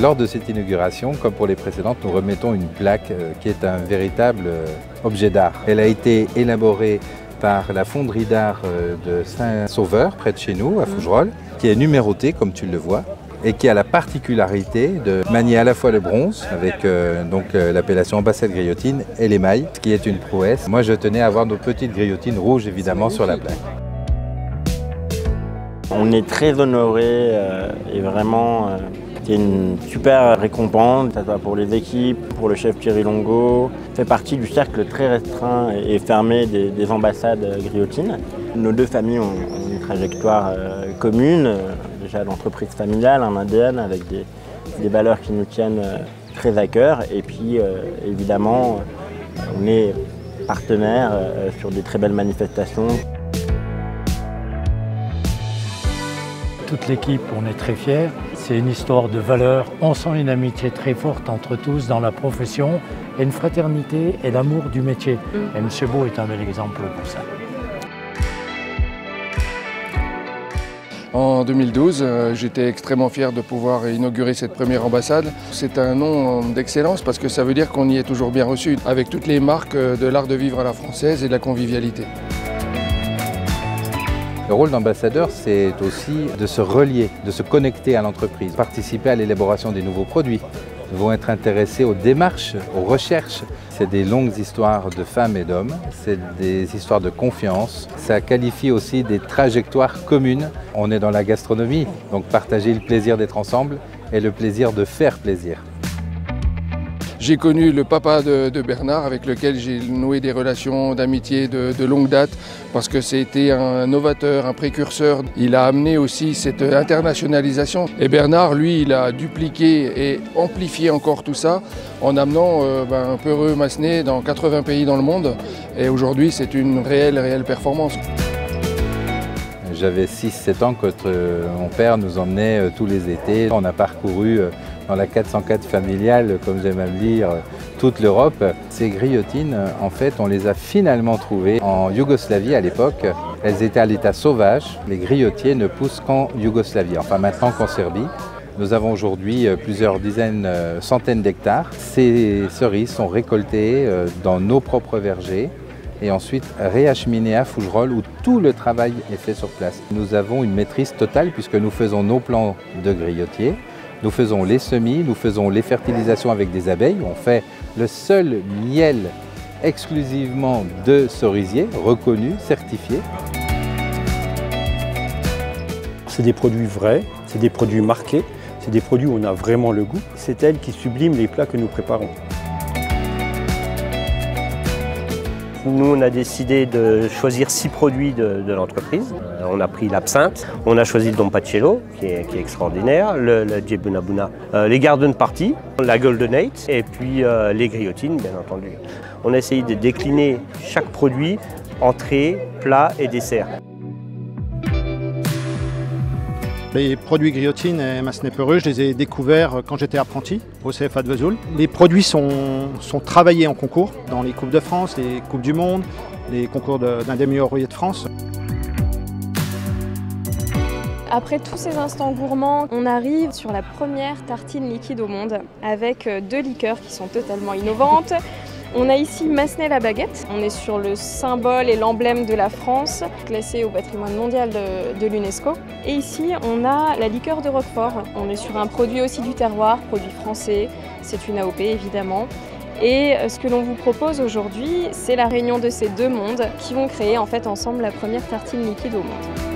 Lors de cette inauguration, comme pour les précédentes, nous remettons une plaque qui est un véritable objet d'art. Elle a été élaborée par la fonderie d'art de Saint-Sauveur, près de chez nous, à Fougerolles, qui est numérotée, comme tu le vois, et qui a la particularité de manier à la fois le bronze, avec l'appellation ambassade griotine, et l'émail, ce qui est une prouesse. Moi, je tenais à avoir nos petites griotines rouges, évidemment, sur la plaque. On est très honorés et vraiment, c'est une super récompense, ça soit pour les équipes, pour le chef Thierry Longo. Ça fait partie du cercle très restreint et fermé des ambassades griotines. Nos deux familles ont une trajectoire commune. Déjà l'entreprise familiale, un ADN avec des valeurs qui nous tiennent très à cœur. Et puis évidemment, on est partenaires sur des très belles manifestations. Toute l'équipe, on est très fiers. C'est une histoire de valeurs. On sent une amitié très forte entre tous dans la profession, et une fraternité et l'amour du métier. Et M. Beau est un bel exemple pour ça. En 2012, j'étais extrêmement fier de pouvoir inaugurer cette première ambassade. C'est un nom d'excellence parce que ça veut dire qu'on y est toujours bien reçu, avec toutes les marques de l'art de vivre à la française et de la convivialité. Le rôle d'ambassadeur, c'est aussi de se relier, de se connecter à l'entreprise, participer à l'élaboration des nouveaux produits. Ils vont être intéressés aux démarches, aux recherches. C'est des longues histoires de femmes et d'hommes, c'est des histoires de confiance. Ça qualifie aussi des trajectoires communes. On est dans la gastronomie, donc partager le plaisir d'être ensemble et le plaisir de faire plaisir. J'ai connu le papa de Bernard avec lequel j'ai noué des relations d'amitié de longue date parce que c'était un novateur, un précurseur. Il a amené aussi cette internationalisation et Bernard, lui, il a dupliqué et amplifié encore tout ça en amenant Peureux Massenet dans 80 pays dans le monde et aujourd'hui c'est une réelle performance. J'avais 6-7 ans quand mon père nous emmenait tous les étés. On a parcouru dans la 404 familiale, comme j'aime à le dire, toute l'Europe. Ces griotines, en fait, on les a finalement trouvées en Yougoslavie à l'époque. Elles étaient à l'état sauvage. Les griotiers ne poussent qu'en Yougoslavie, enfin maintenant qu'en Serbie. Nous avons aujourd'hui plusieurs dizaines, centaines d'hectares. Ces cerises sont récoltées dans nos propres vergers et ensuite réacheminées à Fougerolles où tout le travail est fait sur place. Nous avons une maîtrise totale puisque nous faisons nos plants de griotiers, nous faisons les semis, nous faisons les fertilisations avec des abeilles. On fait le seul miel exclusivement de cerisier, reconnu, certifié. C'est des produits vrais, c'est des produits marqués, c'est des produits où on a vraiment le goût. C'est elle qui sublime les plats que nous préparons. Nous, on a décidé de choisir 6 produits de l'entreprise. On a pris l'absinthe, on a choisi le Don Pacello, qui est extraordinaire, le Djebuna Buna, les Garden Party, la Golden 8 et puis les griotines, bien entendu. On a essayé de décliner chaque produit, entrée, plat et dessert. Les produits griotines et Massenet-Peureux, je les ai découverts quand j'étais apprenti au CFA de Vesoul. Les produits sont travaillés en concours dans les Coupes de France, les Coupes du Monde, les concours d'un des meilleurs ouvriers de France. Après tous ces instants gourmands, on arrive sur la première tartine liquide au monde avec 2 liqueurs qui sont totalement innovantes. On a ici Massenet la baguette, on est sur le symbole et l'emblème de la France, classé au patrimoine mondial de l'UNESCO. Et ici, on a la liqueur de Roquefort. On est sur un produit aussi du terroir, produit français, c'est une AOP évidemment. Et ce que l'on vous propose aujourd'hui, c'est la réunion de ces deux mondes qui vont créer en fait ensemble la première tartine liquide au monde.